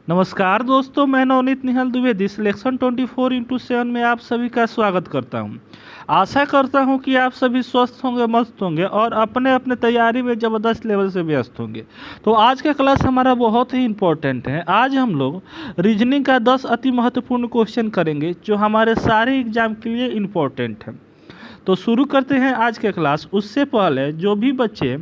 नमस्कार दोस्तों, मैं नवनीत निहाल द्विवेदी सिलेक्शन 24x7 में आप सभी का स्वागत करता हूं। आशा करता हूं कि आप सभी स्वस्थ होंगे, मस्त होंगे और अपने अपने तैयारी में ज़बरदस्त लेवल से व्यस्त होंगे। तो आज का क्लास हमारा बहुत ही इम्पोर्टेंट है। आज हम लोग रीजनिंग का 10 अति महत्वपूर्ण क्वेश्चन करेंगे जो हमारे सारे एग्जाम के लिए इम्पोर्टेंट है। तो शुरू करते हैं आज के क्लास। उससे पहले जो भी बच्चे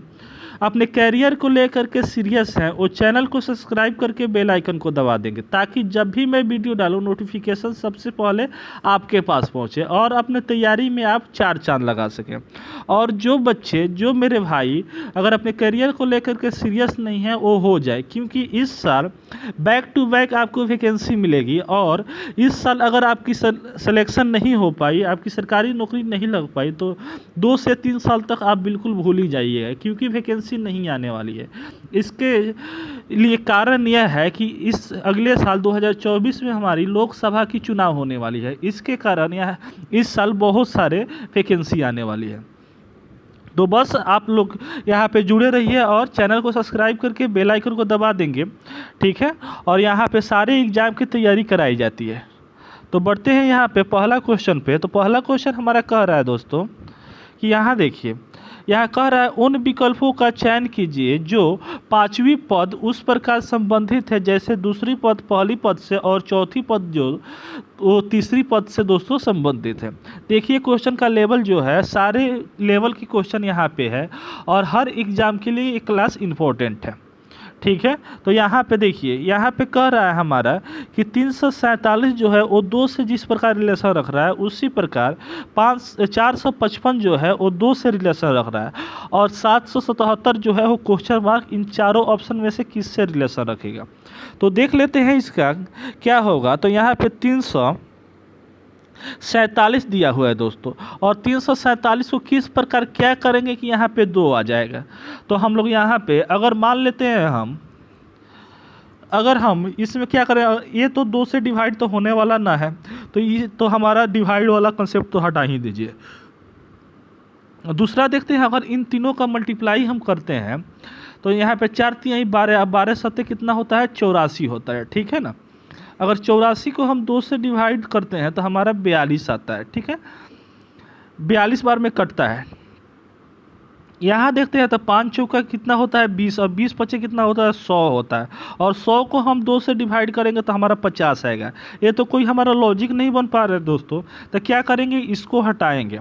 अपने कैरियर को लेकर के सीरियस हैं वो चैनल को सब्सक्राइब करके बेल आइकन को दबा देंगे, ताकि जब भी मैं वीडियो डालूं नोटिफिकेशन सबसे पहले आपके पास पहुंचे और अपने तैयारी में आप चार चांद लगा सकें। और जो बच्चे, जो मेरे भाई अगर अपने करियर को लेकर के सीरियस नहीं है वो हो जाए, क्योंकि इस साल बैक टू बैक आपको वैकेंसी मिलेगी। और इस साल अगर आपकी सिलेक्शन नहीं हो पाई, आपकी सरकारी नौकरी नहीं लग पाई, तो 2 से 3 साल तक आप बिल्कुल भूल ही जाइएगा, क्योंकि वैकेंसी नहीं आने वाली है। इसके लिए कारण यह है कि इस अगले साल 2024 में हमारी लोकसभा की चुनाव होने वाली है। इसके कारण यह इस साल बहुत सारे वैकेंसी आने वाली है। तो बस आप लोग यहाँ पे जुड़े रहिए और चैनल को सब्सक्राइब करके बेल आइकन को दबा देंगे, ठीक है। और यहाँ पे सारे एग्जाम की तैयारी कराई जाती है। तो बढ़ते हैं यहाँ पे पहला क्वेश्चन पे। तो पहला क्वेश्चन हमारा कह रहा है दोस्तों कि यहाँ देखिए, यह कह रहा है उन विकल्पों का चयन कीजिए जो पांचवी पद उस प्रकार संबंधित है जैसे दूसरी पद पहली पद से और चौथी पद जो वो तीसरी पद से दोस्तों संबंधित है। देखिए क्वेश्चन का लेवल जो है, सारे लेवल की क्वेश्चन यहाँ पे है और हर एग्जाम के लिए ये क्लास इम्पोर्टेंट है, ठीक है। तो यहाँ पे देखिए, यहाँ पे कह रहा है हमारा कि 347 जो है वो 2 से जिस प्रकार रिलेशन रख रहा है, उसी प्रकार 455 जो है वो 2 से रिलेशन रख रहा है। और 777 जो है वो क्वेश्चन मार्क इन चारों ऑप्शन में से किससे रिलेशन रखेगा। तो देख लेते हैं इसका क्या होगा। तो यहाँ पे 347 दिया हुआ है दोस्तों, और 347 को किस प्रकार क्या करेंगे कि यहाँ पे 2 आ जाएगा। तो हम लोग यहाँ पे अगर मान लेते हैं अगर हम इसमें क्या करें, ये तो 2 से डिवाइड तो होने वाला ना है, तो ये तो हमारा डिवाइड वाला कंसेप्ट तो हटा ही दीजिए। दूसरा देखते हैं, अगर इन तीनों का मल्टीप्लाई हम करते हैं तो यहाँ पे 4 3 12, 12 सत्ते कितना होता है, 84 होता है, ठीक है ना। अगर 84 को हम 2 से डिवाइड करते हैं तो हमारा 42 आता है, ठीक है। 42 बार में कटता है। यहाँ देखते हैं तो 5 चौका कितना होता है, 20, और 20 पचे कितना होता है, 100 होता है। और 100 को हम 2 से डिवाइड करेंगे तो हमारा 50 आएगा। ये तो कोई हमारा लॉजिक नहीं बन पा रहा है दोस्तों। तो क्या करेंगे, इसको हटाएंगे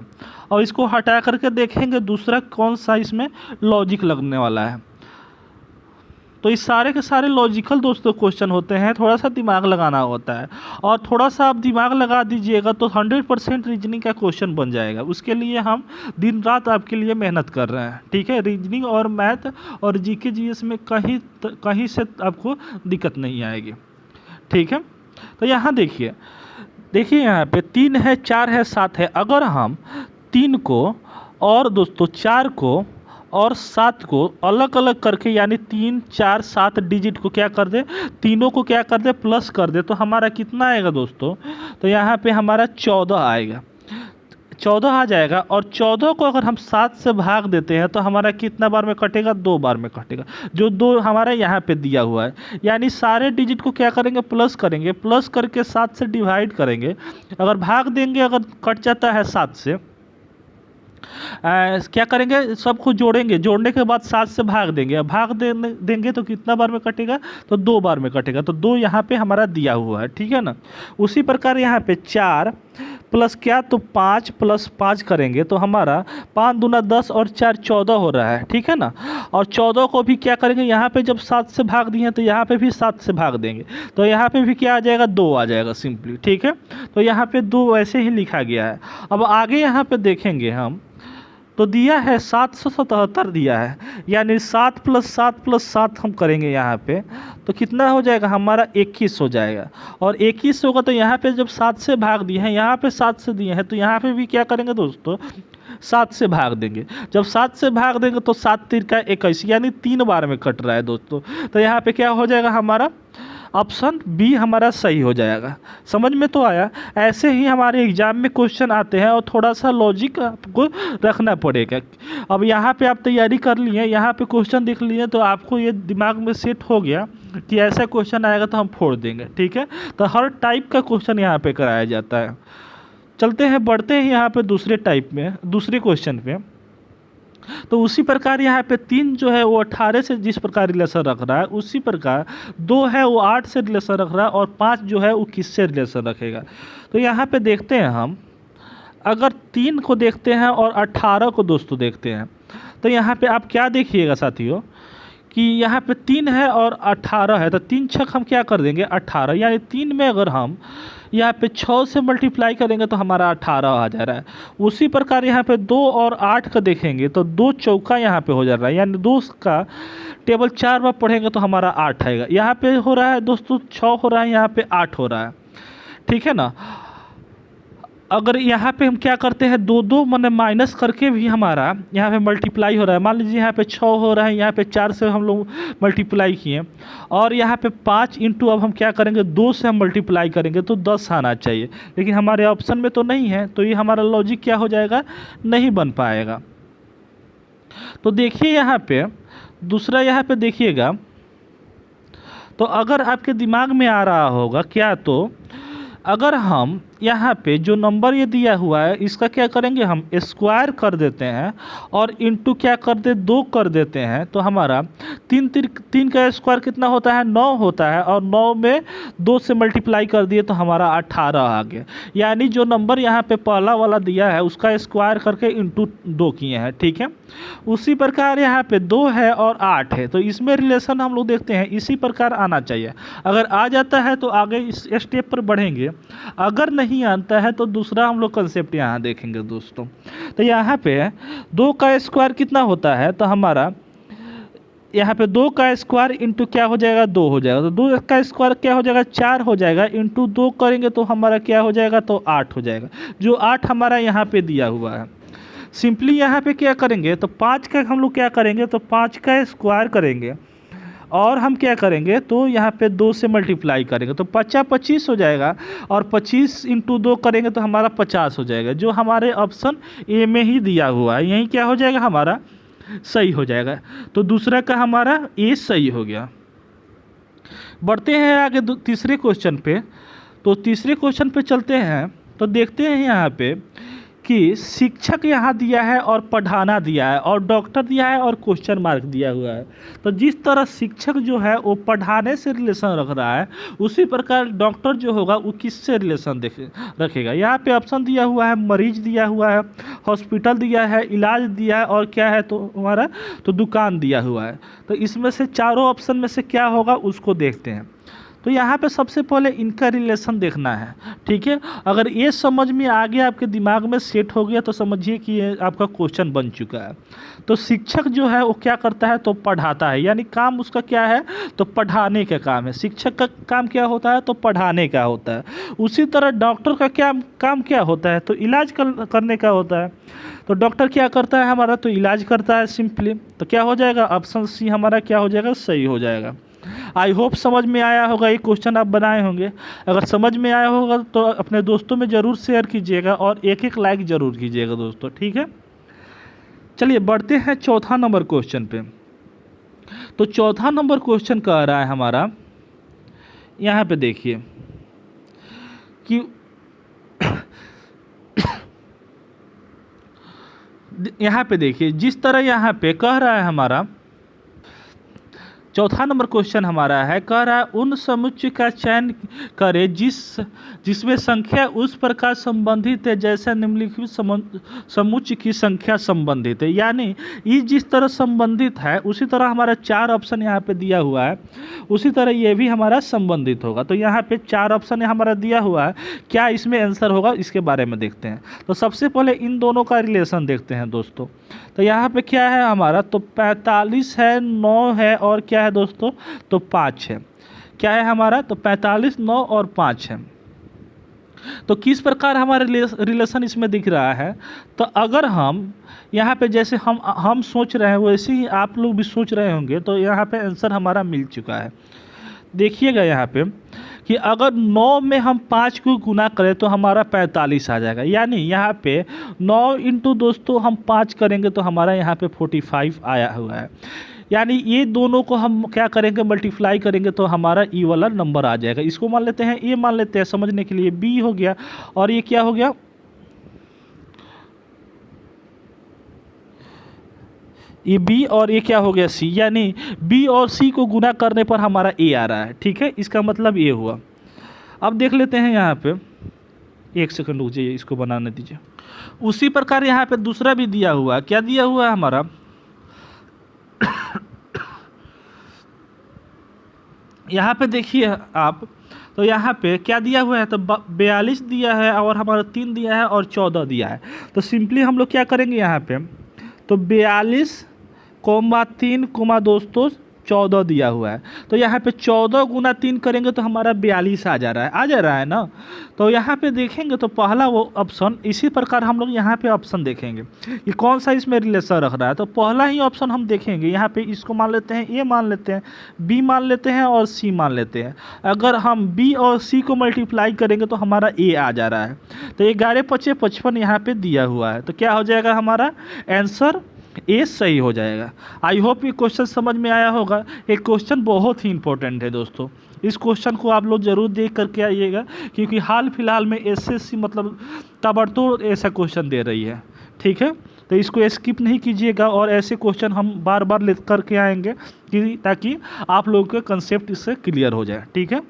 और इसको हटा करके देखेंगे दूसरा कौन सा इसमें लॉजिक लगने वाला है। तो इस सारे के सारे लॉजिकल दोस्तों क्वेश्चन होते हैं, थोड़ा सा दिमाग लगाना होता है। और थोड़ा सा आप दिमाग लगा दीजिएगा तो 100% रीजनिंग का क्वेश्चन बन जाएगा। उसके लिए हम दिन रात आपके लिए मेहनत कर रहे हैं, ठीक है। रीजनिंग और मैथ और जीके जीएस में कहीं से आपको दिक्कत नहीं आएगी, ठीक है। तो यहाँ देखिए यहाँ पे 3 है, 4 है, 7 है। अगर हम 3 को और दोस्तों 4 को और 7 को अलग अलग करके, यानी 3 4 7 डिजिट को क्या कर दे, तीनों को क्या कर दे, प्लस कर दे, तो हमारा कितना आएगा दोस्तों। तो यहाँ पे हमारा 14 आएगा, 14 आ जाएगा। और 14 को अगर हम 7 से भाग देते हैं तो हमारा कितना बार में कटेगा, 2 बार में कटेगा, जो 2 हमारा यहाँ पे दिया हुआ है। यानी सारे डिजिट को क्या करेंगे, प्लस करेंगे, प्लस करके 7 से डिवाइड करेंगे। अगर भाग देंगे, अगर कट जाता है 7 से, क्या करेंगे, सबको जोड़ेंगे, जोड़ने के बाद 7 से भाग देंगे। भाग देंगे तो कितना बार में कटेगा, तो 2 बार में कटेगा। तो 2 यहाँ पे हमारा दिया हुआ है, ठीक है ना। उसी प्रकार यहाँ पे 4 प्लस क्या, तो 5 प्लस 5 करेंगे तो हमारा 5 दूना 10 और 4 14 हो रहा है, ठीक है ना। और 14 को भी क्या करेंगे, यहाँ पे जब 7 से भाग दिए तो यहाँ पे भी 7 से भाग देंगे, तो यहाँ पे भी क्या आ जाएगा, 2 आ जाएगा सिंपली, ठीक है। तो यहाँ पे 2 वैसे ही लिखा गया है। अब आगे यहाँ पे देखेंगे हम, तो दिया है 777 दिया है, यानी 7 + 7 + 7 हम करेंगे यहाँ पे तो कितना हो जाएगा, हमारा 21 हो जाएगा। और 21 होगा तो यहाँ पे जब 7 से भाग दिए हैं, यहाँ पे 7 से दिए हैं, तो यहाँ पे भी क्या करेंगे दोस्तों, 7 से भाग देंगे। जब 7 से भाग देंगे तो 7 × 3 = 21, यानी 3 बार में कट रहा है दोस्तों। तो यहाँ पे क्या हो जाएगा हमारा ऑप्शन बी हमारा सही हो जाएगा। समझ में तो आया। ऐसे ही हमारे एग्जाम में क्वेश्चन आते हैं और थोड़ा सा लॉजिक आपको रखना पड़ेगा। अब यहाँ पे आप तैयारी कर लिए, यहाँ पे क्वेश्चन देख लिए, तो आपको ये दिमाग में सेट हो गया कि ऐसा क्वेश्चन आएगा तो हम फोड़ देंगे, ठीक है। तो हर टाइप का क्वेश्चन यहाँ पे कराया जाता है। चलते हैं, बढ़ते हैं यहाँ पे दूसरे टाइप में, दूसरे क्वेश्चन पे। तो उसी प्रकार यहाँ पे 3 जो है वो 18 से जिस प्रकार रिलेशन रख रहा है, उसी प्रकार 2 है वो 8 से रिलेशन रख रहा है, और 5 जो है वो किससे रिलेशन रखेगा। तो यहाँ पे देखते हैं हम, अगर 3 को देखते हैं और 18 को दोस्तों देखते हैं, तो यहाँ पे आप क्या देखिएगा साथियों कि यहाँ पे 3 है और 18 है, तो 3 छक हम क्या कर देंगे 18, यानी 3 में अगर हम यहाँ पे 6 से मल्टीप्लाई करेंगे तो हमारा 18 आ जा रहा है। उसी प्रकार यहाँ पे 2 और 8 का देखेंगे तो 2 चौका यहाँ पे हो जा रहा है, यानी 2 का टेबल 4 बार पढ़ेंगे तो हमारा 8 आएगा। यहाँ पे हो रहा है दोस्तों 6 हो रहा है, यहाँ पे 8 हो रहा है, ठीक है ना। अगर यहाँ पे हम क्या करते हैं, 2 मैंने माइनस करके भी हमारा यहाँ पे मल्टीप्लाई हो रहा है। मान लीजिए यहाँ पे 6 हो रहा है, यहाँ पे 4 से हम लोग मल्टीप्लाई किए, और यहाँ पे 5 इंटू अब हम क्या करेंगे 2 से हम मल्टीप्लाई करेंगे तो 10 आना चाहिए, लेकिन हमारे ऑप्शन में तो नहीं है, तो ये हमारा लॉजिक क्या हो जाएगा, नहीं बन पाएगा। तो देखिए यहाँ पे दूसरा, यहाँ पे देखिएगा, तो अगर आपके दिमाग में आ रहा होगा क्या, तो अगर हम यहाँ पे जो नंबर ये दिया हुआ है इसका क्या करेंगे, हम स्क्वायर कर देते हैं और इंटू क्या कर दे 2 कर देते हैं, तो हमारा 3 का स्क्वायर कितना होता है 9 होता है, और 9 में 2 से मल्टीप्लाई कर दिए तो हमारा 18 आ गया। यानी जो नंबर यहाँ पे पहला वाला दिया है उसका स्क्वायर करके इंटू 2 किए हैं, ठीक है। उसी प्रकार यहाँ पे 2 है और 8 है, तो इसमें रिलेशन हम लोग देखते हैं इसी प्रकार आना चाहिए। अगर आ जाता है तो आगे इस स्टेप पर बढ़ेंगे, अगर नहीं आता है तो दूसरा हम लोग कंसेप्ट यहाँ देखेंगे दोस्तों। तो यहाँ पे 2 का स्क्वायर कितना होता है, तो हमारा यहाँ पे 2 का स्क्वायर इंटू क्या हो जाएगा 2 हो जाएगा, तो 2 का स्क्वायर क्या हो जाएगा 4 हो जाएगा, इंटू 2 करेंगे तो हमारा क्या हो जाएगा, तो 8 हो जाएगा, जो 8 हमारा यहाँ पे दिया हुआ है। सिंपली यहाँ पे क्या करेंगे, तो 5 का हम लोग क्या करेंगे, तो 5 का स्क्वायर करेंगे और हम क्या करेंगे, तो यहाँ पे 2 से मल्टीप्लाई करेंगे तो 25 हो जाएगा, और 25 इंटू 2 करेंगे तो हमारा 50 हो जाएगा, जो हमारे ऑप्शन ए में ही दिया हुआ है, यही क्या हो जाएगा हमारा सही हो जाएगा। तो दूसरा का हमारा ए सही हो गया। बढ़ते हैं आगे तीसरे क्वेश्चन पे। तो तीसरे क्वेश्चन पे चलते हैं, तो देखते हैं यहाँ पे कि शिक्षक यहाँ दिया है और पढ़ाना दिया है, और डॉक्टर दिया है और क्वेश्चन मार्क दिया हुआ है। तो जिस तरह शिक्षक जो है वो पढ़ाने से रिलेशन रख रहा है, उसी प्रकार डॉक्टर जो होगा वो किससे रिलेशन रखेगा। यहाँ पे ऑप्शन दिया हुआ है, मरीज दिया हुआ है, हॉस्पिटल दिया है, इलाज दिया है, और क्या है तो हमारा तो दुकान दिया हुआ है। तो इसमें से चारों ऑप्शन में से क्या होगा उसको देखते हैं। तो यहाँ पे सबसे पहले इनका रिलेशन देखना है, ठीक है। अगर ये समझ में आ गया, आपके दिमाग में सेट हो गया, तो समझिए कि ये आपका क्वेश्चन बन चुका है। तो शिक्षक जो है वो क्या करता है, तो पढ़ाता है, यानी काम उसका क्या है, तो पढ़ाने का काम है। शिक्षक का काम क्या होता है, तो पढ़ाने का होता है। उसी तरह डॉक्टर का क्या काम क्या होता है, तो इलाज करने का होता है। तो डॉक्टर क्या करता है हमारा, तो इलाज करता है सिंपली। तो क्या हो जाएगा, ऑप्शन सी हमारा क्या हो जाएगा, सही हो जाएगा। आई होप समझ में आया होगा, ये क्वेश्चन आप बनाए होंगे। अगर समझ में आया होगा तो अपने दोस्तों में ज़रूर शेयर कीजिएगा और एक लाइक ज़रूर कीजिएगा दोस्तों, ठीक है। चलिए बढ़ते हैं चौथा नंबर क्वेश्चन पे। तो चौथा नंबर क्वेश्चन कह रहा है हमारा, यहाँ पे देखिए कि यहाँ पे देखिए जिस तरह यहाँ पे कह रहा है हमारा, चौथा नंबर क्वेश्चन हमारा है, कह रहा है उन समुच्चय का चयन करें जिसमें संख्या उस प्रकार संबंधित है जैसा निम्नलिखित समुच्चय की संख्या संबंधित है। यानी ये जिस तरह संबंधित है उसी तरह हमारा 4 ऑप्शन यहाँ पे दिया हुआ है, उसी तरह ये भी हमारा संबंधित होगा। तो यहाँ पे 4 ऑप्शन हमारा दिया हुआ है, क्या इसमें आंसर होगा इसके बारे में देखते हैं। तो सबसे पहले इन दोनों का रिलेशन देखते हैं दोस्तों। तो यहाँ पे क्या है हमारा, तो 45 है, 9 है, और क्या है दोस्तों, तो 5 है। क्या है हमारा, तो 45, 9 और 5 है। तो किस प्रकार हमारा रिलेशन इसमें दिख रहा है, तो अगर हम यहाँ पे जैसे हम सोच रहे हैं वैसे ही आप लोग भी सोच रहे होंगे, तो यहाँ पे आंसर हमारा मिल चुका है। देखिएगा यहाँ पे कि अगर 9 में हम 5 को गुना करें तो हमारा 45 आ जाएगा। यानी यहाँ पे 9 इंटू दोस्तों हम 5 करेंगे तो हमारा यहाँ पे 45 आया हुआ है। यानी ये दोनों को हम क्या करेंगे, मल्टीप्लाई करेंगे तो हमारा ई वाला नंबर आ जाएगा। इसको मान लेते हैं, ये मान लेते हैं समझने के लिए बी हो गया, और ये क्या हो गया, ये बी और ये क्या हो गया सी। यानी बी और सी को गुना करने पर हमारा ए आ रहा है। ठीक है, इसका मतलब ये हुआ। अब देख लेते हैं यहाँ पे, एक सेकंड रुक जाइए, इसको बनाने दीजिए। उसी प्रकार यहाँ पे दूसरा भी दिया हुआ है। क्या दिया हुआ है हमारा, यहाँ पे देखिए आप, तो यहाँ पे क्या दिया हुआ है, तो 42 दिया है और हमारा 3 दिया है और 14 दिया है। तो सिंपली हम लोग क्या करेंगे यहाँ पे, तो 42 कोमा 3 कोमा दोस्तों 14 दिया हुआ है। तो यहाँ पे 14 गुना 3 करेंगे तो हमारा 42 आ जा रहा है ना। तो यहाँ पे देखेंगे तो पहला वो ऑप्शन, इसी प्रकार हम लोग यहाँ पे ऑप्शन देखेंगे कि कौन सा इसमें रिलेशन रख रहा है। तो पहला ही ऑप्शन हम देखेंगे यहाँ पे, इसको मान लेते हैं, ए मान लेते हैं, बी मान लेते हैं और सी मान लेते हैं। अगर हम बी और सी को मल्टीप्लाई करेंगे तो हमारा ए आ जा रहा है। तो 11 × 5 = 55 यहाँ पे दिया हुआ है। तो क्या हो जाएगा हमारा आंसर, ए सही हो जाएगा। आई होप ये क्वेश्चन समझ में आया होगा। ये क्वेश्चन बहुत ही इंपॉर्टेंट है दोस्तों, इस क्वेश्चन को आप लोग जरूर देख करके आइएगा, क्योंकि हाल फिलहाल में एसएससी मतलब ताबड़तोड़ ऐसा क्वेश्चन दे रही है। ठीक है, तो इसको स्किप नहीं कीजिएगा, और ऐसे क्वेश्चन हम बार बार ले करके आएंगे कि ताकि आप लोगों के कंसेप्ट इससे क्लियर हो जाए। ठीक है,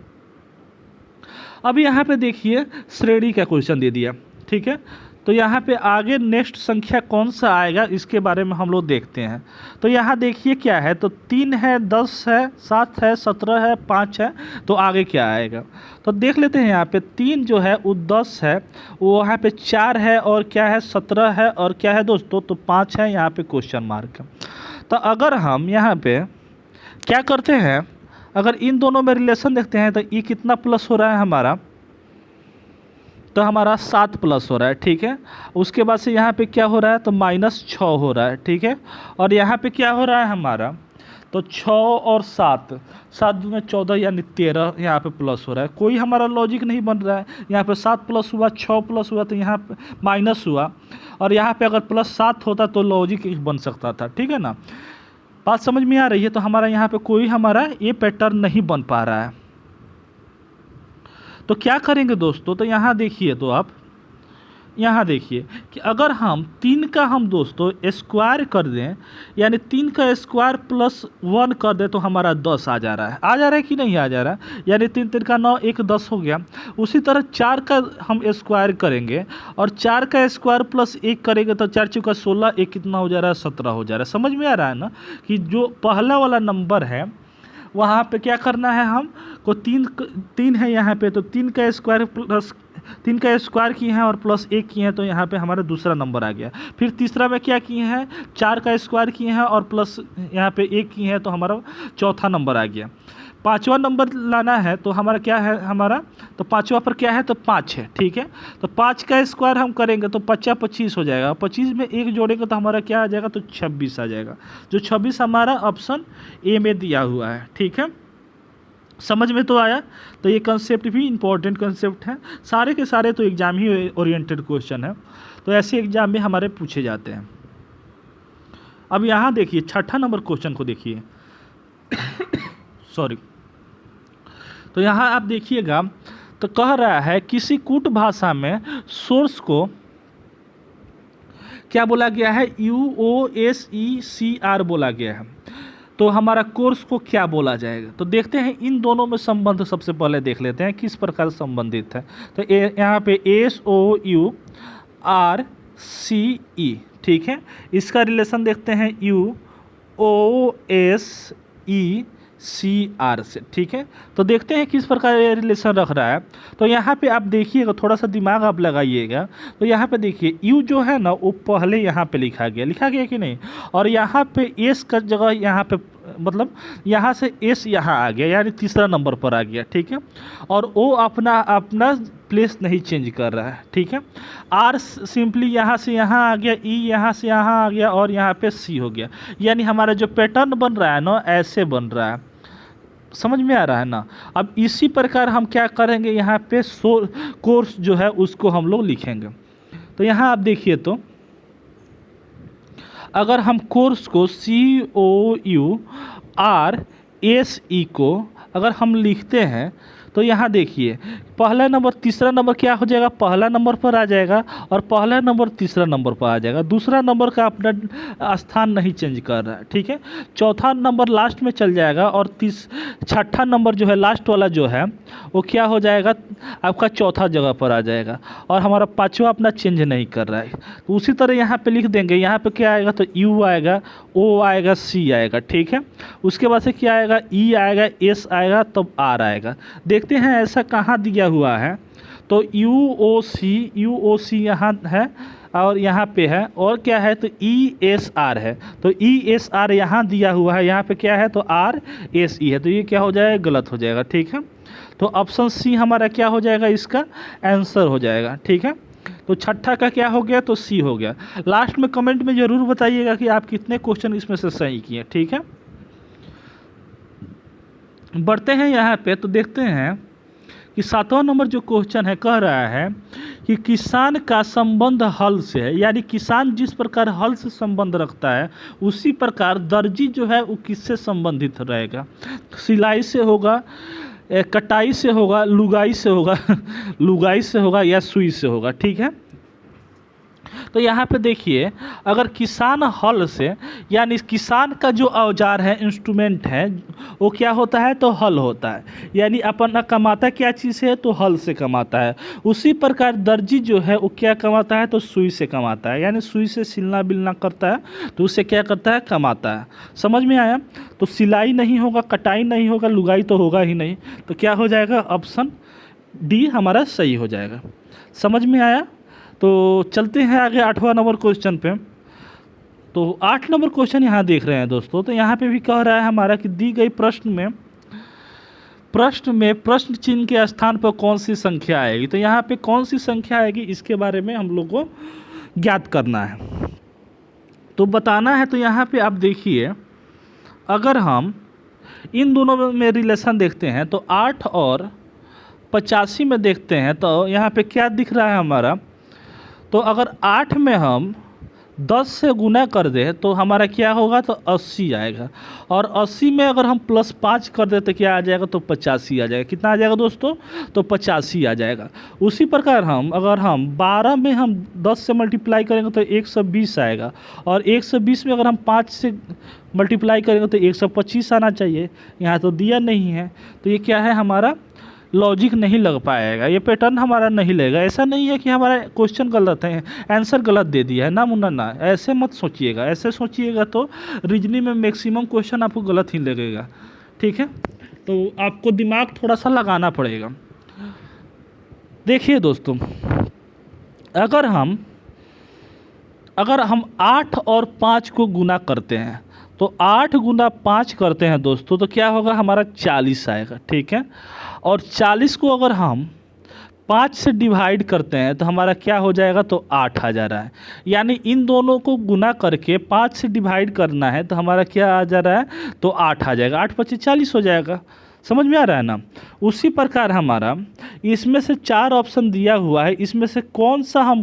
अब यहाँ पे देखिए श्रेणी का क्वेश्चन दे दिया। ठीक है, तो यहाँ पे आगे नेक्स्ट संख्या कौन सा आएगा इसके बारे में हम लोग देखते हैं। तो यहाँ देखिए क्या है, तो 3 है, 10 है, 7 है, 17 है, 5 है। तो आगे क्या आएगा, तो देख लेते हैं। यहाँ पे 3 जो है वो 10 है, वो यहाँ पे 4 है, और क्या है 17 है, और क्या है दोस्तों, तो 5 है। यहाँ पे क्वेश्चन मार्क है। तो अगर हम यहाँ पे क्या करते हैं, अगर इन दोनों में रिलेशन देखते हैं, तो ये कितना प्लस हो रहा है हमारा, तो हमारा 7 प्लस हो रहा है। ठीक है, उसके बाद से यहाँ पे क्या हो रहा है, तो -6 हो रहा है। ठीक है, और यहाँ पे क्या हो रहा है हमारा, तो 6 और 7, 7 दूनी 14 यानी 13 यहाँ पे प्लस हो रहा है। कोई हमारा लॉजिक नहीं बन रहा है। यहाँ पे 7 प्लस हुआ, 6 प्लस हुआ, तो यहाँ पे माइनस हुआ, और यहाँ पे अगर +7 होता तो लॉजिक बन सकता था। ठीक है ना, बात समझ में आ रही है। तो हमारा यहाँ पे कोई हमारा ये पैटर्न नहीं बन पा रहा है। तो क्या करेंगे दोस्तों, तो यहाँ देखिए, तो आप यहाँ देखिए कि अगर हम 3 का हम दोस्तों स्क्वायर कर दें, यानी 3 का स्क्वायर +1 कर दें, तो हमारा 10 आ जा रहा है कि नहीं आ जा रहा है। यानी 3 3 का 9, 1 10 हो गया। उसी तरह 4 का हम स्क्वायर करेंगे, और 4 का स्क्वायर +1 करेंगे तो 4 × 16, 1 कितना हो जा रहा है, 17 हो जा रहा है। समझ में आ रहा है ना, कि जो पहला वाला नंबर है वहाँ पे क्या करना है, हम को 3 है यहाँ पे, तो 3 का स्क्वायर किए हैं और +1 किए हैं, तो यहाँ पे हमारा दूसरा नंबर आ गया। फिर तीसरा में क्या किए हैं, 4 का स्क्वायर किए हैं और प्लस यहाँ पे 1 किए हैं, तो हमारा चौथा नंबर आ गया। पाँचवा नंबर लाना है, तो हमारा क्या है, हमारा तो पाँचवा पर क्या है, तो 5 है। ठीक है, तो 5 का स्क्वायर हम करेंगे तो 5 25 हो जाएगा। 25 में 1 जोड़ेंगे तो हमारा क्या आ जाएगा, तो 26 आ जाएगा। जो 26 हमारा ऑप्शन ए में दिया हुआ है। ठीक है, समझ में तो आया। तो ये कंसेप्ट भी इंपॉर्टेंट कंसेप्ट है। सारे के सारे तो एग्जाम ही ओरिएंटेड क्वेश्चन है, तो ऐसे एग्जाम में हमारे पूछे जाते हैं। अब यहाँ देखिए 6ठा नंबर क्वेश्चन को देखिए सॉरी। तो यहाँ आप देखिएगा, तो कह रहा है किसी कूट भाषा में सोर्स को क्या बोला गया है, UOSECR बोला गया है। तो हमारा कोर्स को क्या बोला जाएगा, तो देखते हैं इन दोनों में संबंध सबसे पहले देख लेते हैं किस प्रकार संबंधित है। तो यहाँ पे SOURCE, ठीक है, इसका रिलेशन देखते हैं UOSECR से। ठीक है, तो देखते हैं किस प्रकार ये रिलेशन रख रहा है। तो यहाँ पे आप देखिएगा, थोड़ा सा दिमाग आप लगाइएगा। तो यहाँ पे देखिए यू जो है ना, वो पहले यहाँ पे लिखा गया कि नहीं, और यहाँ पे एस का जगह यहाँ पे मतलब यहाँ से एस यहाँ आ गया, यानी तीसरा नंबर पर आ गया। ठीक है, और वो अपना प्लेस नहीं चेंज कर रहा है। ठीक है, आर सिंपली यहाँ से यहाँ आ गया, ई यहाँ से यहाँ आ गया, और यहाँ पे सी हो गया। यानी हमारा जो पैटर्न बन रहा है ना, ऐसे बन रहा है। समझ में आ रहा है ना। अब इसी प्रकार हम क्या करेंगे, यहाँ पे कोर्स जो है उसको हम लोग लिखेंगे। तो यहाँ आप देखिए, तो अगर हम कोर्स को COURSE को अगर हम लिखते हैं तो यहाँ देखिए, पहला नंबर तीसरा नंबर क्या हो जाएगा, पहला नंबर पर आ जाएगा और पहला नंबर तीसरा नंबर पर आ जाएगा। दूसरा नंबर का अपना स्थान नहीं चेंज कर रहा है, ठीक है। चौथा नंबर लास्ट में चल जाएगा और छठा नंबर जो है लास्ट वाला जो है वो क्या हो जाएगा, आपका चौथा जगह पर आ जाएगा और हमारा पाँचवा अपना चेंज नहीं कर रहा है। तो उसी तरह यहाँ पे लिख देंगे, यहाँ पे क्या आएगा, तो U आएगा, O आएगा, C आएगा, ठीक है। उसके बाद से क्या आएगा, E आएगा, S आएगा, तब R आएगा। देखते हैं ऐसा कहाँ दिया हुआ है, तो UOC यहाँ है और यहाँ पे है, और क्या है तो ESR है, तो ESR यहाँ दिया हुआ है, यहाँ पे क्या है तो RSE है, तो ये क्या हो जाएगा, गलत हो जाएगा, ठीक है। तो ऑप्शन C हमारा क्या हो जाएगा, इसका आंसर हो जाएगा, ठीक है। तो छठा का क्या हो गया, तो C हो गया। लास्ट में कमेंट में ज़रूर बताइएगा कि आप कितने क्वेश्चन इसमें से सही किए, ठीक है। बढ़ते हैं यहाँ पे, तो देखते हैं कि 7वां नंबर जो क्वेश्चन है कह रहा है कि किसान का संबंध हल से है, यानी किसान जिस प्रकार हल से संबंध रखता है उसी प्रकार दर्जी जो है वो किससे संबंधित रहेगा, सिलाई से होगा, कटाई से होगा, लुगाई से होगा लुगाई से होगा या सुई से होगा, ठीक है। तो यहाँ पे देखिए, अगर किसान हल से, यानी किसान का जो औजार है, इंस्ट्रूमेंट है, वो क्या होता है तो हल होता है, यानी अपना कमाता क्या चीज़ से है तो हल से कमाता है। उसी प्रकार दर्जी जो है वो क्या कमाता है तो सुई से कमाता है, यानी सुई से सिलना बिलना करता है तो उससे क्या करता है, कमाता है। समझ में आया। तो सिलाई नहीं होगा, कटाई नहीं होगा, लुगाई तो होगा ही नहीं, तो क्या हो जाएगा, ऑप्शन डी हमारा सही हो जाएगा। समझ में आया। तो चलते हैं आगे 8वां नंबर क्वेश्चन पे। तो 8 नंबर क्वेश्चन यहाँ देख रहे हैं दोस्तों, तो यहाँ पे भी कह रहा है हमारा कि दी गई प्रश्न में प्रश्न चिन्ह के स्थान पर कौन सी संख्या आएगी। तो यहाँ पे कौन सी संख्या आएगी इसके बारे में हम लोग को ज्ञात करना है, तो बताना है। तो यहाँ पे आप देखिए, अगर हम इन दोनों में रिलेशन देखते हैं तो 8 और 85 में देखते हैं, तो यहाँ पे क्या दिख रहा है हमारा, तो अगर 8 में हम 10 से गुना कर दें तो हमारा क्या होगा, तो 80 आएगा, और 80 में अगर हम +5 कर दें तो क्या आ जाएगा, तो 85 आ जाएगा। कितना आ जाएगा दोस्तों, तो 85 आ जाएगा। उसी प्रकार अगर हम 12 में हम 10 से मल्टीप्लाई करेंगे तो 120 आएगा, और 120 में अगर हम 5 से मल्टीप्लाई करेंगे तो 125 आना चाहिए। यहाँ तो दिया नहीं है, तो ये क्या है, हमारा लॉजिक नहीं लग पाएगा, ये पैटर्न हमारा नहीं लगेगा। ऐसा नहीं है कि हमारा क्वेश्चन गलत है, आंसर गलत दे दिया है ना मुन्ना, ना ऐसे मत सोचिएगा। ऐसे सोचिएगा तो रीजनिंग में मैक्सिमम क्वेश्चन आपको गलत ही लगेगा, ठीक है। तो आपको दिमाग थोड़ा सा लगाना पड़ेगा। देखिए दोस्तों, अगर हम 8 और 5 को गुना करते हैं, तो 8 गुना 5 करते हैं दोस्तों, तो क्या होगा, हमारा 40 आएगा, ठीक है। और 40 को अगर हम 5 से डिवाइड करते हैं तो हमारा क्या हो जाएगा, तो 8 आ जा रहा है। यानी इन दोनों को गुना करके 5 से डिवाइड करना है तो हमारा क्या आ जा रहा है, तो 8 आ जाएगा। 8 × 5 = 40 हो जाएगा। समझ में आ रहा है ना। उसी प्रकार हमारा इसमें से 4 ऑप्शन दिया हुआ है, इसमें से कौन सा हम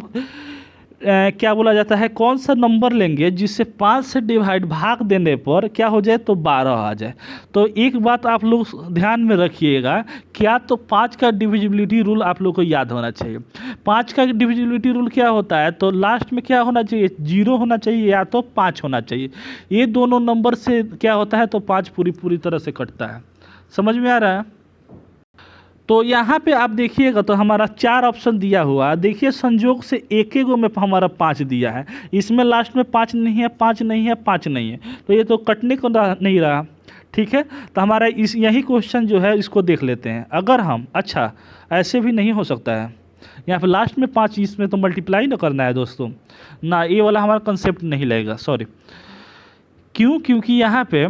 क्या बोला जाता है, कौन सा नंबर लेंगे जिससे 5 से डिवाइड भाग देने पर क्या हो जाए, तो 12 आ जाए। तो एक बात आप लोग ध्यान में रखिएगा, क्या तो 5 का डिविजिबिलिटी रूल आप लोग को याद होना चाहिए। 5 का डिविजिबिलिटी रूल क्या होता है, तो लास्ट में क्या होना चाहिए, 0 होना चाहिए या तो 5 होना चाहिए। ये दोनों नंबर से क्या होता है, तो 5 पूरी तरह से कटता है। समझ में आ रहा है। तो यहाँ पे आप देखिएगा तो हमारा 4 ऑप्शन दिया हुआ है। देखिए संजोग से एक में हमारा 5 दिया है, इसमें लास्ट में 5 नहीं है, 5 नहीं है, 5 नहीं है, तो ये तो कटने को नहीं रहा, ठीक है। तो हमारा यही क्वेश्चन जो है इसको देख लेते हैं। अगर हम, अच्छा ऐसे भी नहीं हो सकता है, यहाँ पे लास्ट में 5, इसमें तो मल्टीप्लाई ना करना है दोस्तों, ना ये वाला हमारा कंसेप्ट नहीं लगेगा, सॉरी। क्यों, क्योंकि यहाँ पे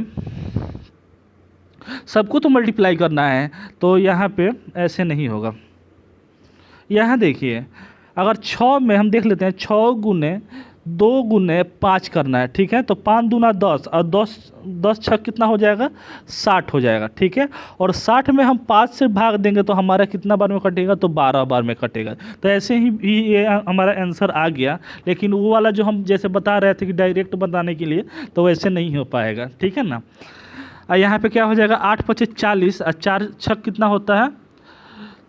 सबको तो मल्टीप्लाई करना है, तो यहाँ पे ऐसे नहीं होगा। यहाँ देखिए, अगर 6 में हम देख लेते हैं, 6 गुने 2 गुने 5 करना है, ठीक है। तो 5 दूना 10 और 10 छः कितना हो जाएगा, 60 हो जाएगा, ठीक है। और 60 में हम 5 से भाग देंगे तो हमारा कितना बार में कटेगा, तो 12 बार में कटेगा। तो ऐसे ही ये हमारा आंसर आ गया। लेकिन वो वाला जो हम जैसे बता रहे थे कि डायरेक्ट बताने के लिए, तो वैसे नहीं हो पाएगा, ठीक है ना। और यहाँ पे क्या हो जाएगा, 8 पचे 40 और 4 छक कितना होता है,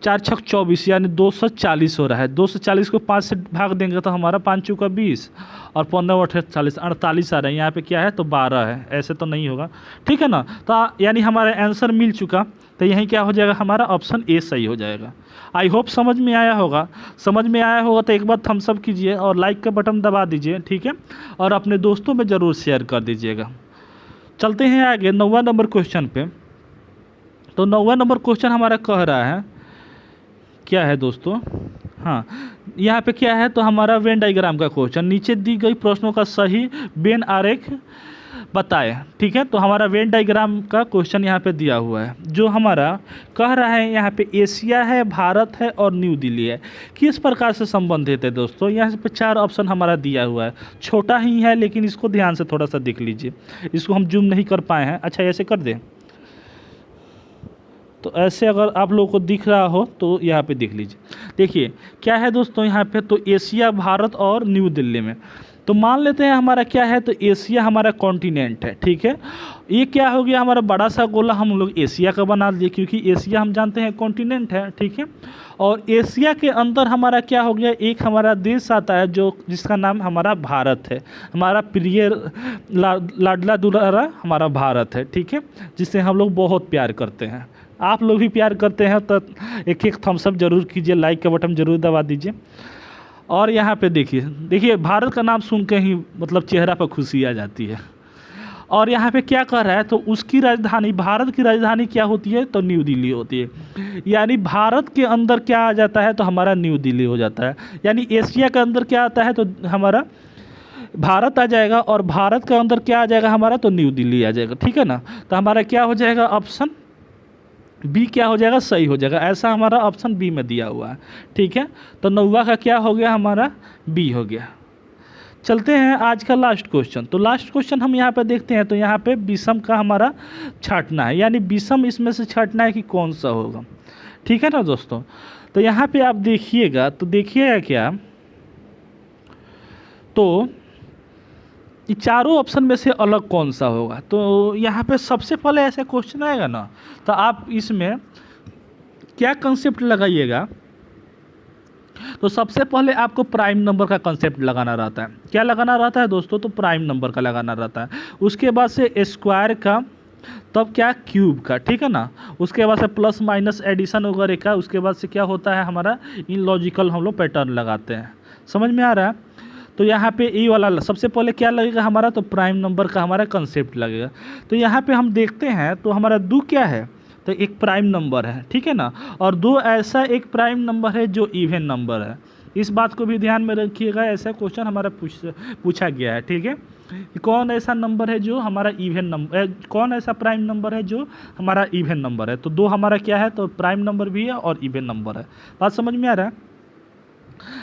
4 छक 24 यानी 240 हो रहा है। 240 को 5 से भाग देंगे तो हमारा 5 चौका 20 और 15 अठे 40 48 आ रहा है। यहाँ पे क्या है, तो 12 है, ऐसे तो नहीं होगा, ठीक है ना। तो यानी हमारा आंसर मिल चुका। तो यहीं क्या हो जाएगा, हमारा ऑप्शन ए सही हो जाएगा। आई होप समझ में आया होगा। समझ में आया होगा तो एक बार थम्स अप कीजिए और लाइक का बटन दबा दीजिए, ठीक है। और अपने दोस्तों में ज़रूर शेयर कर दीजिएगा। चलते हैं आगे 9वां नंबर क्वेश्चन पे। तो 9वां नंबर क्वेश्चन हमारा कह रहा है, क्या है दोस्तों, हाँ यहाँ पे क्या है, तो हमारा वेन डायग्राम का क्वेश्चन, नीचे दी गई प्रश्नों का सही वेन आरेख बताए, ठीक है। तो हमारा वेन डायग्राम का क्वेश्चन यहाँ पे दिया हुआ है, जो हमारा कह रहा है यहाँ पे एशिया है, भारत है और न्यू दिल्ली है, किस प्रकार से संबंधित है दोस्तों। यहाँ पे 4 ऑप्शन हमारा दिया हुआ है, छोटा ही है लेकिन इसको ध्यान से थोड़ा सा देख लीजिए। इसको हम जूम नहीं कर पाए हैं, अच्छा ऐसे कर दें, तो ऐसे अगर आप लोगों को दिख रहा हो तो यहाँ पे देख लीजिए। देखिए क्या है दोस्तों, यहाँ पे तो एशिया, भारत और न्यू दिल्ली में, तो मान लेते हैं हमारा क्या है, तो एशिया हमारा कॉन्टिनेंट है, ठीक है। ये क्या हो गया, हमारा बड़ा सा गोला हम लोग एशिया का बना दिए, क्योंकि एशिया हम जानते हैं कॉन्टिनेंट है, ठीक है। और एशिया के अंदर हमारा क्या हो गया, एक हमारा देश आता है जो जिसका नाम हमारा भारत है, हमारा प्रिय लाडला दुलारा हमारा भारत है, ठीक है, जिससे हम लोग बहुत प्यार करते हैं। आप लोग भी प्यार करते हैं तो एक थम्स अप जरूर कीजिए, लाइक का बटन जरूर दबा दीजिए। और यहाँ पे देखिए भारत का नाम सुन के ही मतलब चेहरा पर खुशी आ जाती है। और यहाँ पे क्या कर रहा है, तो उसकी राजधानी, भारत की राजधानी क्या होती है, तो न्यू दिल्ली होती है। यानी भारत के अंदर क्या आ जाता है, तो हमारा न्यू दिल्ली हो जाता है। यानी एशिया के अंदर क्या आता है, तो हमारा भारत आ जाएगा, और भारत के अंदर क्या आ जाएगा हमारा, तो न्यू दिल्ली आ जाएगा, ठीक है ना। तो हमारा क्या हो जाएगा, ऑप्शन बी क्या हो जाएगा, सही हो जाएगा। ऐसा हमारा ऑप्शन बी में दिया हुआ है, ठीक है। तो 9वां का क्या हो गया, हमारा बी हो गया। चलते हैं आज का लास्ट क्वेश्चन। तो लास्ट क्वेश्चन हम यहाँ पे देखते हैं, तो यहाँ पे विषम का हमारा छांटना है, यानी विषम इसमें से छांटना है कि कौन सा होगा, ठीक है ना दोस्तों। तो यहाँ पे आप देखिएगा, तो देखिएगा क्या, तो ये चारों ऑप्शन में से अलग कौन सा होगा। तो यहाँ पे सबसे पहले ऐसा क्वेश्चन आएगा ना, तो आप इसमें क्या कंसेप्ट लगाइएगा, तो सबसे पहले आपको प्राइम नंबर का कंसेप्ट लगाना रहता है। क्या लगाना रहता है दोस्तों, तो प्राइम नंबर का लगाना रहता है। उसके बाद से स्क्वायर का, तब क्या क्यूब का, ठीक है ना। उसके बाद से प्लस माइनस एडिशन वगैरह का। उसके बाद से क्या होता है हमारा, इन लॉजिकल हम लोग पैटर्न लगाते हैं। समझ में आ रहा है। तो यहाँ पे ये वाला सबसे पहले क्या लगेगा हमारा, तो प्राइम नंबर का हमारा कंसेप्ट लगेगा। तो यहाँ पे हम देखते हैं, तो हमारा 2 क्या है, तो एक प्राइम नंबर है, ठीक है ना। और 2 ऐसा एक प्राइम नंबर है जो इवन नंबर है। इस बात को भी ध्यान में रखिएगा, ऐसा क्वेश्चन हमारा पूछा गया है, ठीक है। कौन ऐसा नंबर है जो हमारा इवन नंबर, कौन ऐसा प्राइम नंबर है जो हमारा इवन नंबर है। तो 2 हमारा क्या है, तो प्राइम नंबर भी है और इवन नंबर है। बात समझ में आ रहा है।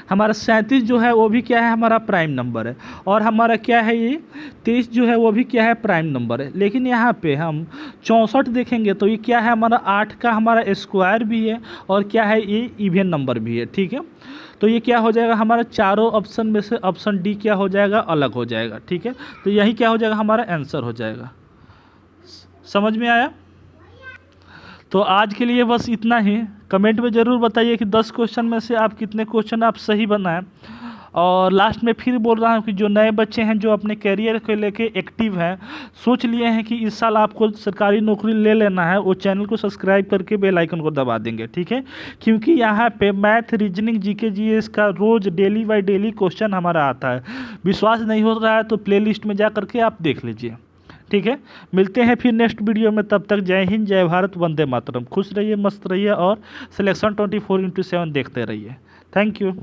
हमारा 37 जो है वो भी क्या है, हमारा प्राइम नंबर है। और हमारा क्या है, ये 23 जो है वो भी क्या है, प्राइम नंबर है। लेकिन यहाँ पे हम 64 देखेंगे तो ये क्या है, हमारा 8 का हमारा स्क्वायर भी है, और क्या है, ये इवन नंबर भी है, ठीक है। तो ये क्या हो जाएगा, हमारा चारों ऑप्शन में से ऑप्शन डी क्या हो जाएगा, अलग हो जाएगा, ठीक है। तो यही क्या हो जाएगा, हमारा आंसर हो जाएगा। समझ में आया। तो आज के लिए बस इतना ही। कमेंट में ज़रूर बताइए कि 10 क्वेश्चन में से आप कितने क्वेश्चन आप सही बनाएं। और लास्ट में फिर बोल रहा हूँ कि जो नए बच्चे हैं, जो अपने करियर को लेके एक्टिव हैं, सोच लिए हैं कि इस साल आपको सरकारी नौकरी ले लेना है, वो चैनल को सब्सक्राइब करके बेल आइकन को दबा देंगे, ठीक है। क्योंकि यहाँ पे मैथ, रीजनिंग, जीके, जीएस का रोज़ डेली बाय डेली क्वेश्चन हमारा आता है। विश्वास नहीं हो रहा है तो प्लेलिस्ट में जा करके आप देख लीजिए, ठीक है। मिलते हैं फिर नेक्स्ट वीडियो में। तब तक जय हिंद, जय भारत, वंदे मातरम। खुश रहिए, मस्त रहिए और सिलेक्शन 24x7 देखते रहिए। Thank you.